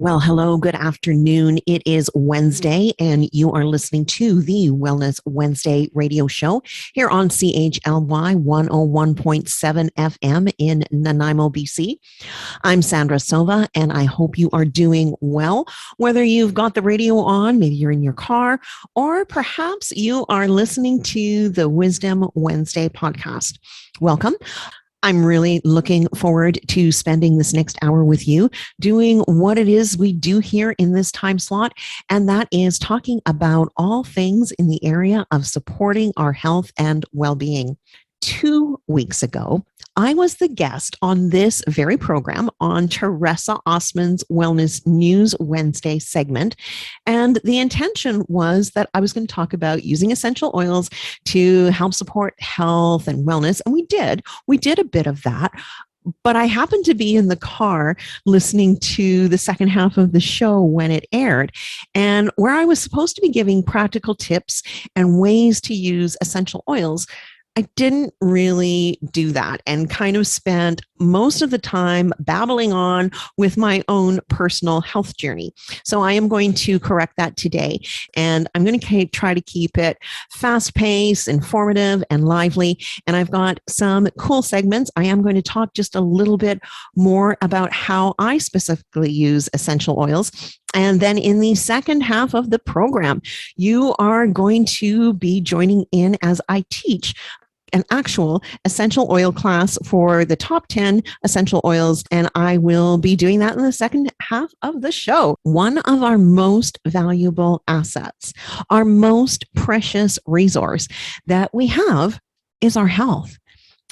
Well, hello, good afternoon. It is Wednesday, and you are listening to the Wellness Wednesday radio show here on CHLY 101.7 FM in Nanaimo, BC. I'm Sandra Sova, and I hope you are doing well. Whether you've got the radio on, maybe you're in your car, or perhaps you are listening to the Wisdom Wednesday podcast. Welcome. I'm really looking forward to spending this next hour with you, doing what it is we do here in this time slot, and that is talking about all things in the area of supporting our health and well-being. 2 weeks ago, I was the guest on this very program on Teresa Osman's Wellness News Wednesday segment. And the intention was that I was going to talk about using essential oils to help support health and wellness. And we did. We did a bit of that. But I happened to be in the car listening to the second half of the show when it aired, and where I was supposed to be giving practical tips and ways to use essential oils, I didn't really do that and kind of spent most of the time babbling on with my own personal health journey. So I am going to correct that today. And I'm going to try to keep it fast-paced, informative, and lively. And I've got some cool segments. I am going to talk just a little bit more about how I specifically use essential oils. And then in the second half of the program, you are going to be joining in as I teach an actual essential oil class for the top 10 essential oils. And I will be doing that in the second half of the show. One of our most valuable assets, our most precious resource that we have is our health.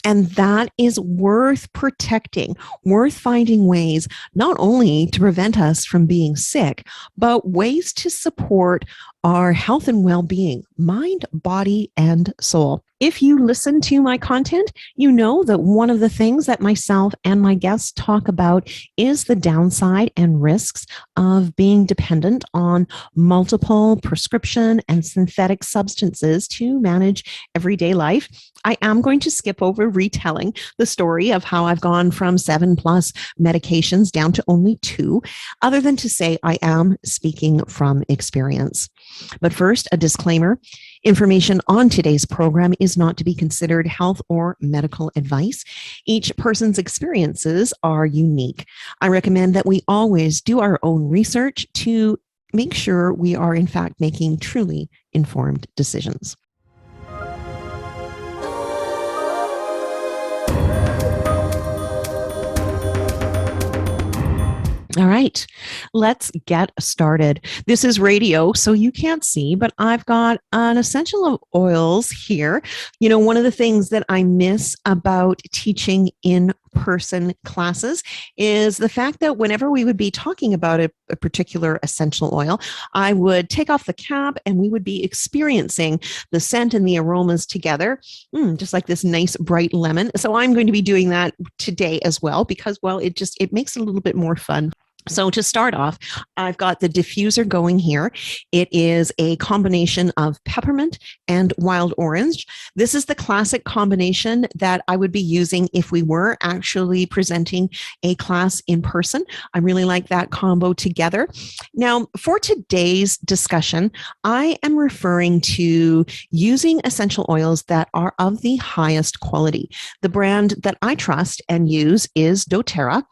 And that is worth protecting, worth finding ways not only to prevent us from being sick, but ways to support our health and well-being, mind, body, and soul. If you listen to my content, you know that one of the things that myself and my guests talk about is the downside and risks of being dependent on multiple prescription and synthetic substances to manage everyday life. I am going to skip over retelling the story of how I've gone from 7+ medications down to only 2, other than to say I am speaking from experience. But first, a disclaimer. Information on today's program is not to be considered health or medical advice. Each person's experiences are unique. I recommend that we always do our own research to make sure we are, in fact, making truly informed decisions. All right, let's get started. This is radio, so you can't see, but I've got an essential of oils here. You know, one of the things that I miss about teaching in-person classes is the fact that whenever we would be talking about a particular essential oil, I would take off the cap and we would be experiencing the scent and the aromas together, just like this nice bright lemon. So I'm going to be doing that today as well because, well, it makes it a little bit more fun. So to start off, I've got the diffuser going here. It is a combination of peppermint and wild orange. This is the classic combination that I would be using if we were actually presenting a class in person. I really like that combo together. Now, for today's discussion, I am referring to using essential oils that are of the highest quality. The brand that I trust and use is doTERRA,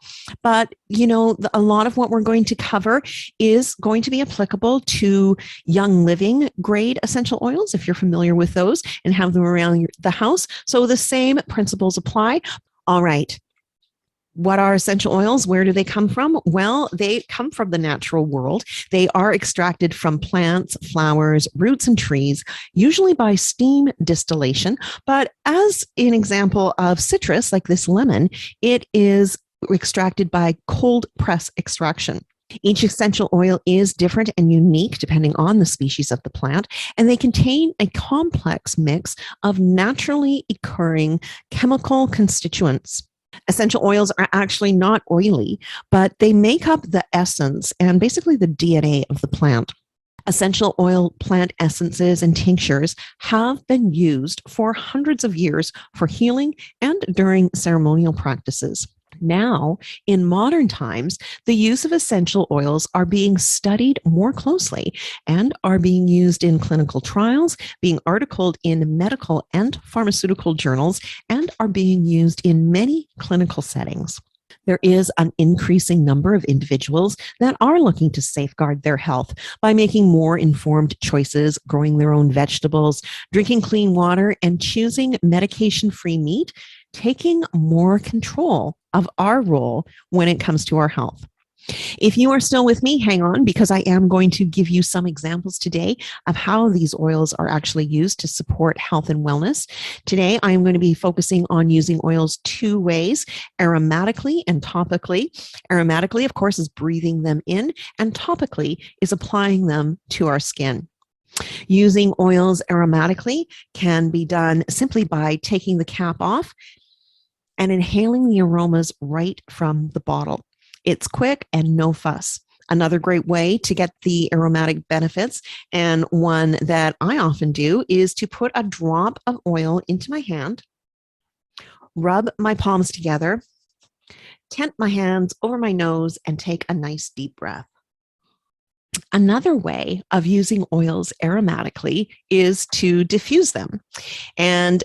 but you know, a lot of what we're going to cover is going to be applicable to Young Living grade essential oils, if you're familiar with those and have them around the house. So the same principles apply. All right. What are essential oils? Where do they come from? Well, they come from the natural world. They are extracted from plants, flowers, roots, and trees, usually by steam distillation. But as an example of citrus, like this lemon, it is extracted by cold press extraction. Each essential oil is different and unique depending on the species of the plant, and they contain a complex mix of naturally occurring chemical constituents. Essential oils are actually not oily, but they make up the essence and basically the DNA of the plant. Essential oil plant essences and tinctures have been used for hundreds of years for healing and during ceremonial practices. Now, in modern times, the use of essential oils are being studied more closely and are being used in clinical trials, being articled in medical and pharmaceutical journals, and are being used in many clinical settings. There is an increasing number of individuals that are looking to safeguard their health by making more informed choices, growing their own vegetables, drinking clean water, and choosing medication-free meat, taking more control of our role when it comes to our health. If you are still with me, hang on, because I am going to give you some examples today of how these oils are actually used to support health and wellness. Today, I am going to be focusing on using oils two ways, aromatically and topically. Aromatically, of course, is breathing them in, and topically is applying them to our skin. Using oils aromatically can be done simply by taking the cap off and inhaling the aromas right from the bottle. It's quick and no fuss. Another great way to get the aromatic benefits, and one that I often do, is to put a drop of oil into my hand, rub my palms together, tent my hands over my nose, and take a nice deep breath. Another way of using oils aromatically is to diffuse them. And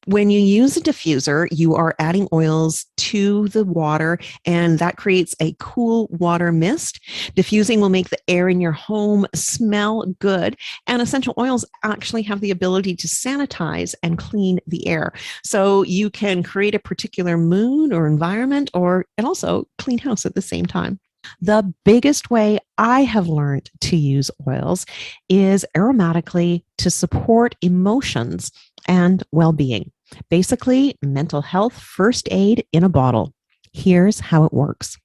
when you use a diffuser, you are adding oils to the water, and that creates a cool water mist. Diffusing will make the air in your home smell good, and essential oils actually have the ability to sanitize and clean the air. So you can create a particular mood or environment, and also clean house at the same time. The biggest way I have learned to use oils is aromatically to support emotions and well-being. Basically, mental health first aid in a bottle. Here's how it works.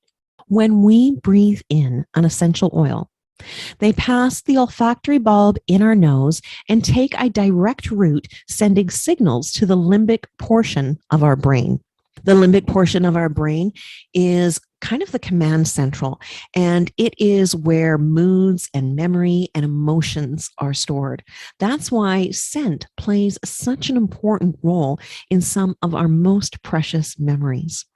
When we breathe in an essential oil, they pass the olfactory bulb in our nose and take a direct route, sending signals to the limbic portion of our brain. The limbic portion of our brain is kind of the command central, and it is where moods and memory and emotions are stored. That's why scent plays such an important role in some of our most precious memories.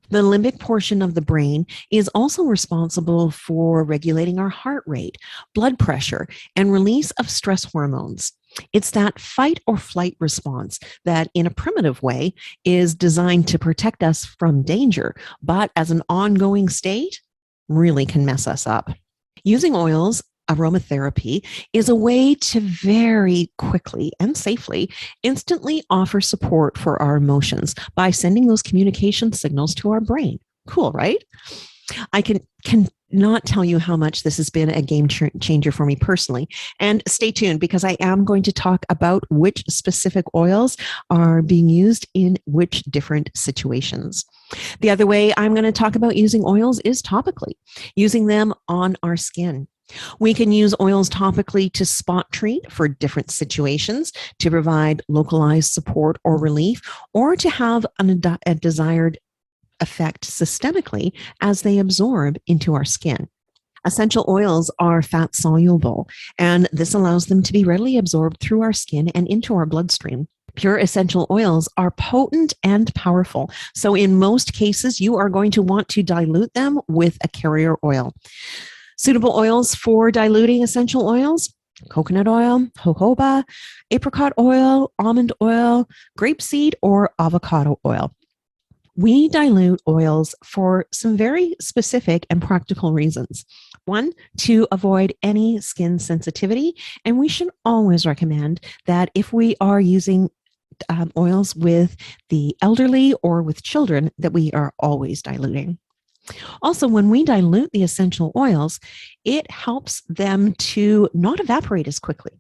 The limbic portion of the brain is also responsible for regulating our heart rate, blood pressure, and release of stress hormones. It's that fight or flight response that, in a primitive way, is designed to protect us from danger, but as an ongoing state, really can mess us up. Using oils, aromatherapy, is a way to very quickly and safely instantly offer support for our emotions by sending those communication signals to our brain. Cool, right? I can not tell you how much this has been a game changer for me personally. And stay tuned, because I am going to talk about which specific oils are being used in which different situations. The other way I'm going to talk about using oils is topically, using them on our skin. We can use oils topically to spot treat for different situations, to provide localized support or relief, or to have a desired effect systemically as they absorb into our skin. Essential oils are fat soluble, and this allows them to be readily absorbed through our skin and into our bloodstream. Pure essential oils are potent and powerful, so in most cases, you are going to want to dilute them with a carrier oil. Suitable oils for diluting essential oils: coconut oil, jojoba, apricot oil, almond oil, grapeseed, or avocado oil. We dilute oils for some very specific and practical reasons. One, to avoid any skin sensitivity, and we should always recommend that if we are using oils with the elderly or with children, that we are always diluting. Also, when we dilute the essential oils, it helps them to not evaporate as quickly.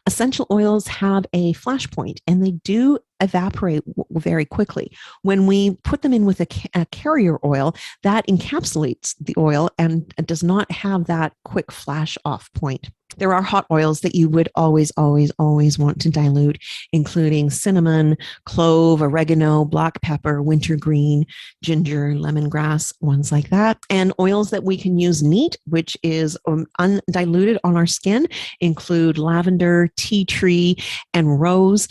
Essential oils have a flash point, and they do evaporate very quickly. When we put them in with a carrier oil, that encapsulates the oil and does not have that quick flash off point. There are hot oils that you would always want to dilute, including cinnamon, clove, oregano, black pepper, wintergreen, ginger, lemongrass, ones like that. And oils that we can use neat, which is undiluted on our skin, include lavender, tea tree, and rose.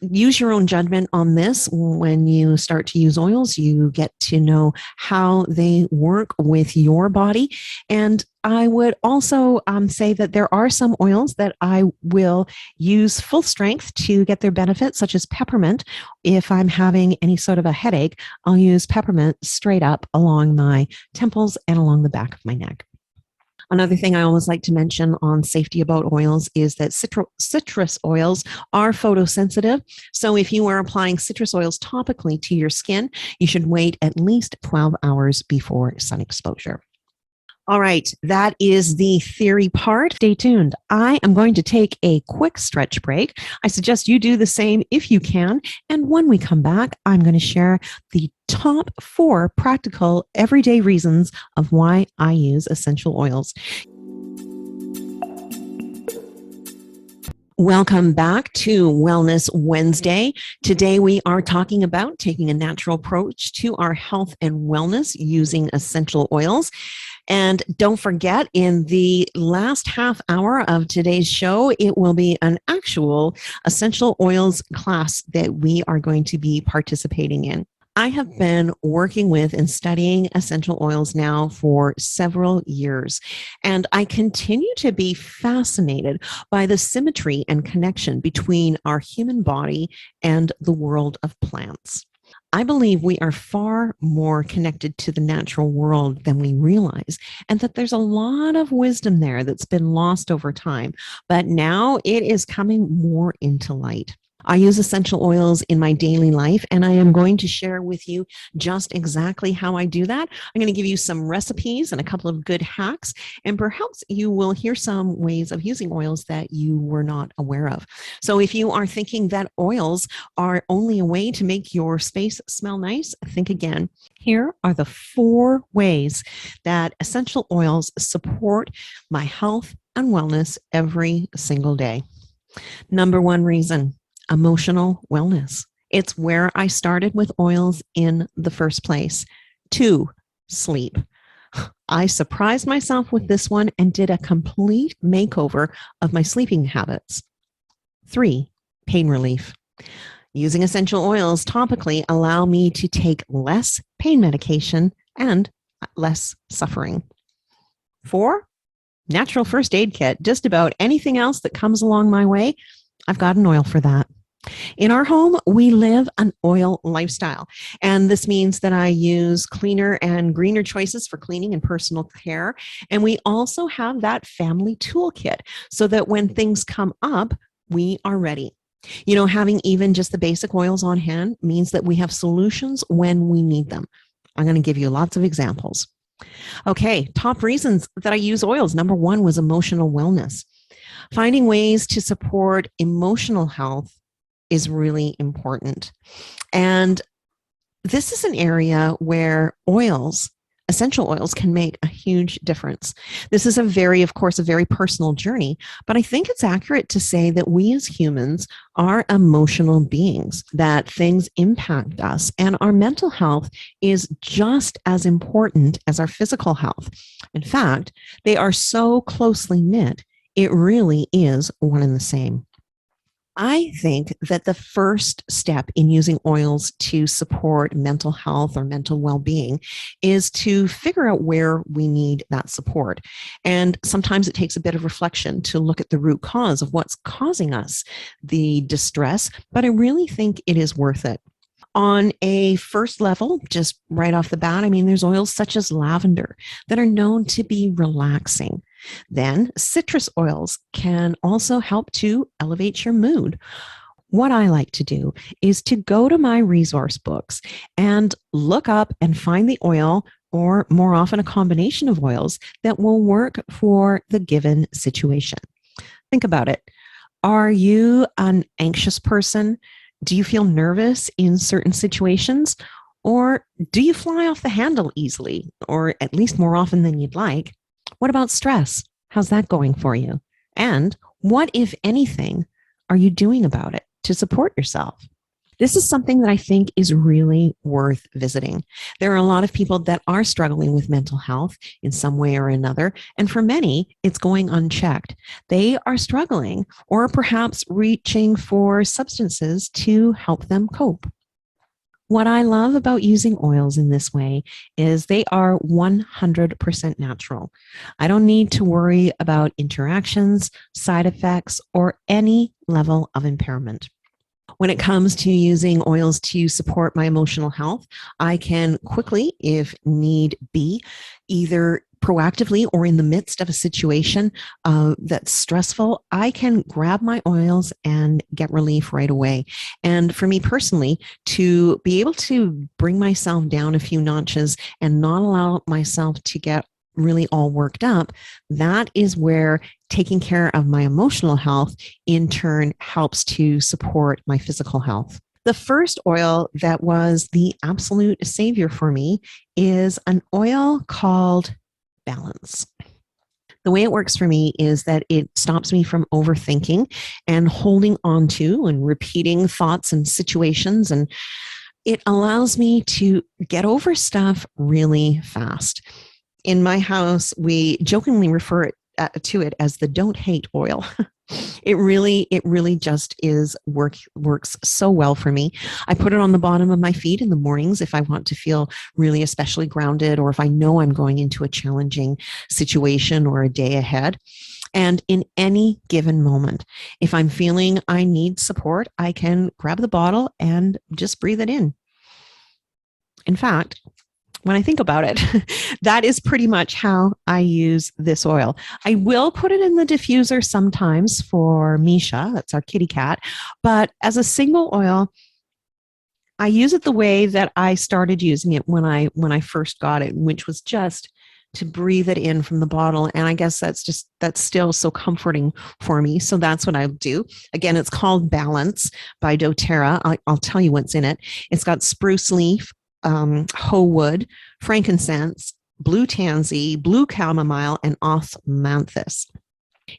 use your own judgment on this. When you start to use oils, you get to know how they work with your body. And I would also say that there are some oils that I will use full strength to get their benefit, such as peppermint. If I'm having any sort of a headache, I'll use peppermint straight up along my temples and along the back of my neck. Another thing I always like to mention on safety about oils is that citrus oils are photosensitive. So if you are applying citrus oils topically to your skin, you should wait at least 12 hours before sun exposure. All right, that is the theory part. Stay tuned. I am going to take a quick stretch break. I suggest you do the same if you can. And when we come back, I'm going to share the top 4 practical everyday reasons of why I use essential oils. Welcome back to Wellness Wednesday. Today we are talking about taking a natural approach to our health and wellness using essential oils. And don't forget, in the last half hour of today's show, it will be an actual essential oils class that we are going to be participating in. I have been working with and studying essential oils now for several years, and I continue to be fascinated by the symmetry and connection between our human body and the world of plants. I believe we are far more connected to the natural world than we realize, and that there's a lot of wisdom there that's been lost over time, but now it is coming more into light. I use essential oils in my daily life, and I am going to share with you just exactly how I do that. I'm going to give you some recipes and a couple of good hacks, and perhaps you will hear some ways of using oils that you were not aware of. So if you are thinking that oils are only a way to make your space smell nice, think again. Here are the 4 ways that essential oils support my health and wellness every single day. Number 1 reason: emotional wellness. It's where I started with oils in the first place. 2, sleep. I surprised myself with this one and did a complete makeover of my sleeping habits. 3, pain relief. Using essential oils topically allow me to take less pain medication and less suffering. 4, natural first aid kit. Just about anything else that comes along my way, I've got an oil for that. In our home, we live an oil lifestyle, and this means that I use cleaner and greener choices for cleaning and personal care. And we also have that family toolkit so that when things come up, we are ready. You know, having even just the basic oils on hand means that we have solutions when we need them. I'm going to give you lots of examples. Okay, top reasons that I use oils. Number 1 was emotional wellness. Finding ways to support emotional health is really important. And this is an area where oils, essential oils, can make a huge difference. This is of course, a very personal journey, but I think it's accurate to say that we as humans are emotional beings, that things impact us, and our mental health is just as important as our physical health. In fact, they are so closely knit, it really is one and the same. I think that the first step in using oils to support mental health or mental well-being is to figure out where we need that support. And sometimes it takes a bit of reflection to look at the root cause of what's causing us the distress, but I really think it is worth it. On a first level, just right off the bat, there's oils such as lavender that are known to be relaxing. Then citrus oils can also help to elevate your mood. What I like to do is to go to my resource books and look up and find the oil, or more often a combination of oils, that will work for the given situation. Think about it. Are you an anxious person? Do you feel nervous in certain situations? Or do you fly off the handle easily, or at least more often than you'd like? What about stress? How's that going for you? And what, if anything, are you doing about it to support yourself? This is something that I think is really worth visiting. There are a lot of people that are struggling with mental health in some way or another, and for many, it's going unchecked. They are struggling or perhaps reaching for substances to help them cope. What I love about using oils in this way is they are 100% natural. I don't need to worry about interactions, side effects, or any level of impairment. When it comes to using oils to support my emotional health, I can quickly, if need be, either proactively or in the midst of a situation that's stressful, I can grab my oils and get relief right away. And for me personally, to be able to bring myself down a few notches and not allow myself to get really all worked up, that is where taking care of my emotional health in turn helps to support my physical health. The first oil that was the absolute savior for me is an oil called Balance. The way it works for me is that it stops me from overthinking and holding on to and repeating thoughts and situations, and it allows me to get over stuff really fast. In my house, we jokingly refer to it as the don't hate oil. It really just works so well for me. I put it on the bottom of my feet in the mornings if I want to feel really especially grounded, or if I know I'm going into a challenging situation or a day ahead. And in any given moment, if I'm feeling I need support, I can grab the bottle and just breathe it in. In fact, when I think about it, that is pretty much how I use this oil. I will put it in the diffuser sometimes for Misha, that's our kitty cat, but as a single oil, I use it the way that I started using it when I first got it, which was just to breathe it in from the bottle. And I guess that's still so comforting for me. So that's what I'll do. Again, it's called Balance by doTERRA. I'll tell you what's in it. It's got spruce leaf, hoe wood, frankincense, blue tansy, blue chamomile, and osmanthus.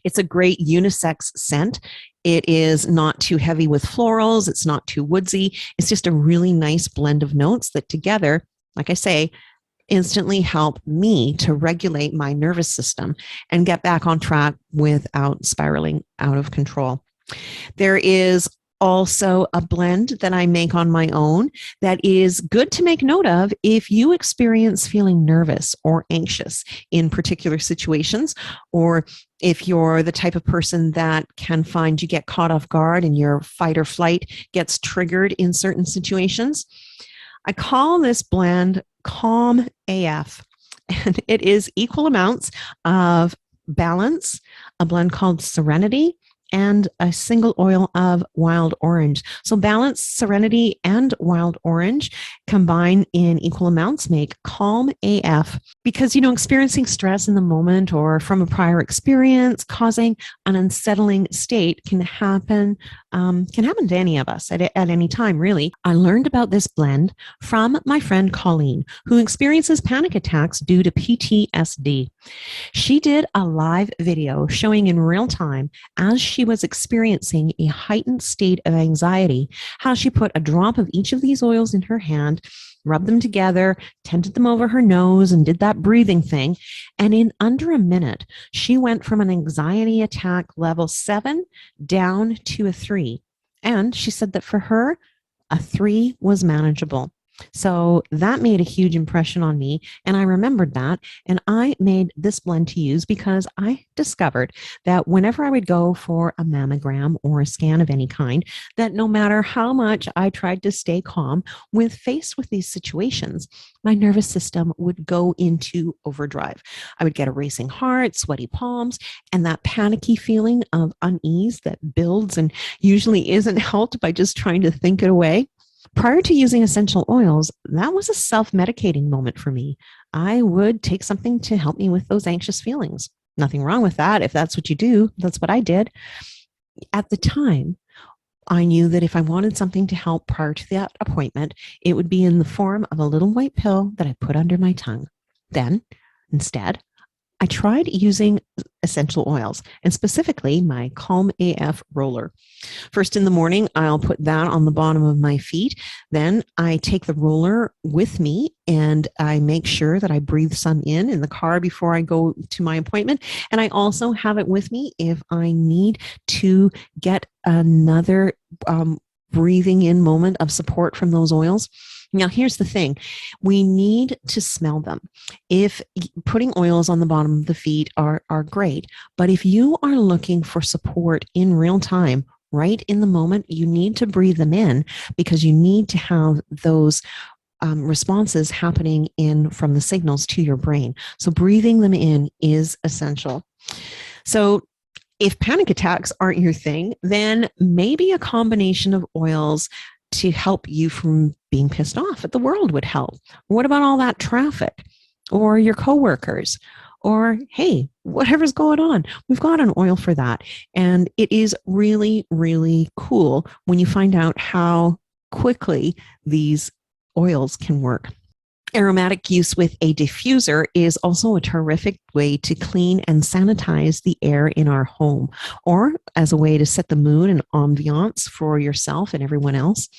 It's a great unisex scent. It is not too heavy with florals. It's not too woodsy. It's just a really nice blend of notes that together, like I say, instantly help me to regulate my nervous system and get back on track without spiraling out of control. There is also a blend that I make on my own that is good to make note of if you experience feeling nervous or anxious in particular situations, or if you're the type of person that can find you get caught off guard and your fight or flight gets triggered in certain situations. I call this blend Calm AF, and it is equal amounts of Balance, a blend called Serenity, and a single oil of wild orange. So Balance, Serenity, and wild orange combine in equal amounts make Calm AF, because, experiencing stress in the moment or from a prior experience causing an unsettling state can happen to any of us at any time, really. I learned about this blend from my friend Colleen, who experiences panic attacks due to PTSD. She did a live video showing in real time, as she was experiencing a heightened state of anxiety, how she put a drop of each of these oils in her hand, rubbed them together, tented them over her nose, and did that breathing thing. And in under a minute, she went from an anxiety attack level 7 down to a 3. And she said that for her, a 3 was manageable. So that made a huge impression on me, and I remembered that, and I made this blend to use because I discovered that whenever I would go for a mammogram or a scan of any kind, that no matter how much I tried to stay calm with faced with these situations, my nervous system would go into overdrive. I would get a racing heart, sweaty palms, and that panicky feeling of unease that builds and usually isn't helped by just trying to think it away. Prior to using essential oils, that was a self-medicating moment for me. I would take something to help me with those anxious feelings. Nothing wrong with that. If that's what you do, that's what I did. At the time, I knew that if I wanted something to help prior to that appointment, it would be in the form of a little white pill that I put under my tongue. Then, instead, I tried using essential oils and specifically my Calm AF roller. First in the morning, I'll put that on the bottom of my feet. Then I take the roller with me and I make sure that I breathe some in the car before I go to my appointment. And I also have it with me if I need to get another breathing in moment of support from those oils. Now, here's the thing. We need to smell them. If putting oils on the bottom of the feet are great, but if you are looking for support in real time, right in the moment, you need to breathe them in because you need to have those responses happening in from the signals to your brain. So breathing them in is essential. So if panic attacks aren't your thing, then maybe a combination of oils to help you from being pissed off at the world would help. What about all that traffic or your coworkers or, hey, whatever's going on? We've got an oil for that. And it is really, really cool when you find out how quickly these oils can work. Aromatic use with a diffuser is also a terrific way to clean and sanitize the air in our home, or as a way to set the mood and ambiance for yourself and everyone else.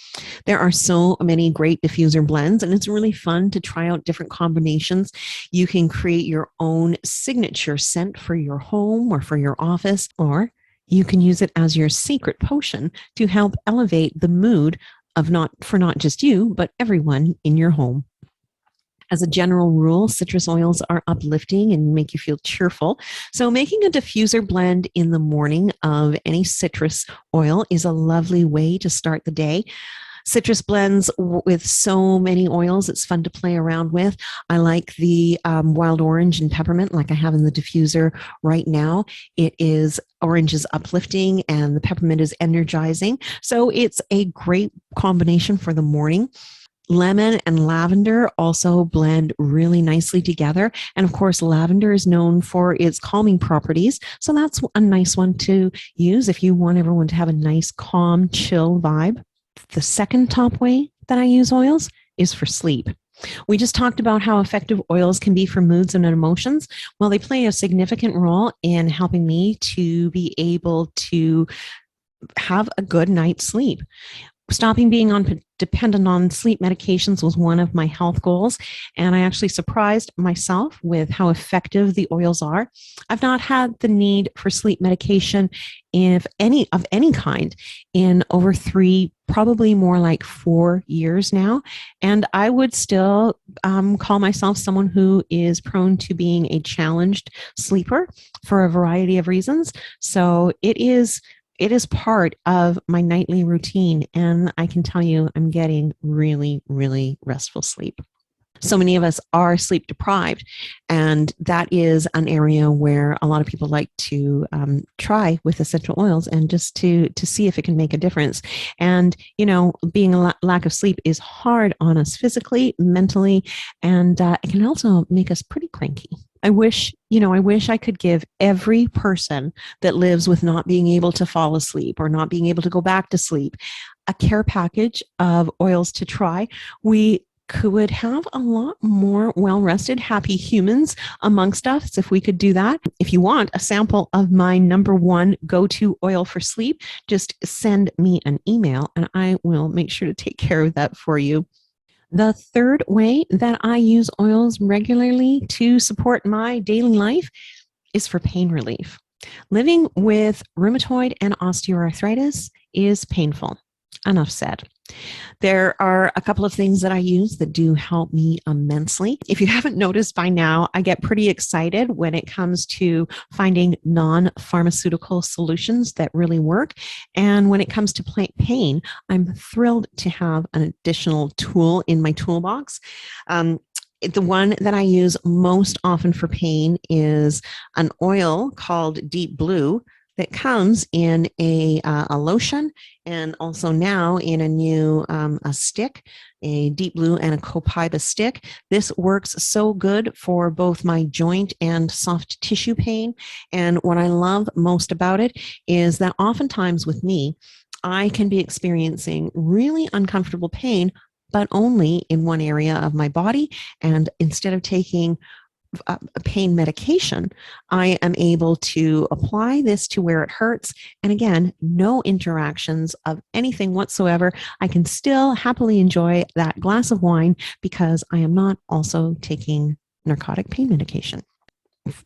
There are so many great diffuser blends, and it's really fun to try out different combinations. You can create your own signature scent for your home or for your office, or you can use it as your secret potion to help elevate the mood of not just you, but everyone in your home. As a general rule, citrus oils are uplifting and make you feel cheerful. So making a diffuser blend in the morning of any citrus oil is a lovely way to start the day. Citrus blends with so many oils, it's fun to play around with. I like the wild orange and peppermint like I have in the diffuser right now. Orange is uplifting and the peppermint is energizing. So it's a great combination for the morning. Lemon and lavender also blend really nicely together. And of course, lavender is known for its calming properties. So that's a nice one to use if you want everyone to have a nice, calm, chill vibe. The second top way that I use oils is for sleep. We just talked about how effective oils can be for moods and emotions. Well, they play a significant role in helping me to be able to have a good night's sleep. Stopping being dependent on sleep medications was one of my health goals, and I actually surprised myself with how effective the oils are. I've not had the need for sleep medication of any kind in over 3, probably more like 4 years now, and I would still call myself someone who is prone to being a challenged sleeper for a variety of reasons. So it is part of my nightly routine, and I can tell you I'm getting really, really restful sleep. So many of us are sleep deprived, and that is an area where a lot of people like to try with essential oils and just to see if it can make a difference. And, being a lack of sleep is hard on us physically, mentally, and it can also make us pretty cranky. I wish I could give every person that lives with not being able to fall asleep or not being able to go back to sleep a care package of oils to try. We could have a lot more well-rested, happy humans amongst us if we could do that. If you want a sample of my #1 go-to oil for sleep, just send me an email and I will make sure to take care of that for you. The third way that I use oils regularly to support my daily life is for pain relief. Living with rheumatoid and osteoarthritis is painful. Enough said. There are a couple of things that I use that do help me immensely. If you haven't noticed by now, I get pretty excited when it comes to finding non-pharmaceutical solutions that really work. And when it comes to pain, I'm thrilled to have an additional tool in my toolbox. The one that I use most often for pain is an oil called Deep Blue that comes in a lotion and also now in a new a stick, a Deep Blue and a copaiba stick. This works so good for both my joint and soft tissue pain. And what I love most about it is that oftentimes with me, I can be experiencing really uncomfortable pain, but only in one area of my body. And instead of taking pain medication, I am able to apply this to where it hurts. And again, no interactions of anything whatsoever. I can still happily enjoy that glass of wine because I am not also taking narcotic pain medication.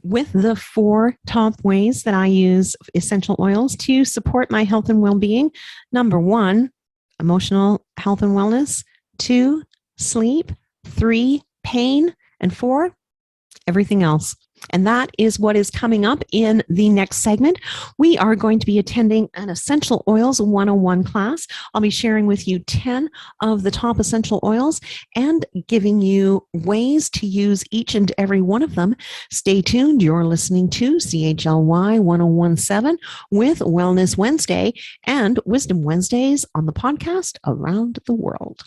With the 4 top ways that I use essential oils to support my health and well-being: number 1, emotional health and wellness; 2, sleep; 3, pain; and 4, everything else. And that is what is coming up in the next segment. We are going to be attending an Essential Oils 101 class. I'll be sharing with you 10 of the top essential oils and giving you ways to use each and every one of them. Stay tuned. You're listening to CHLY 1017 with Wellness Wednesday and Wisdom Wednesdays on the podcast around the world.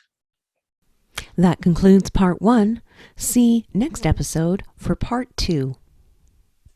That concludes part 1. See next episode for part 2.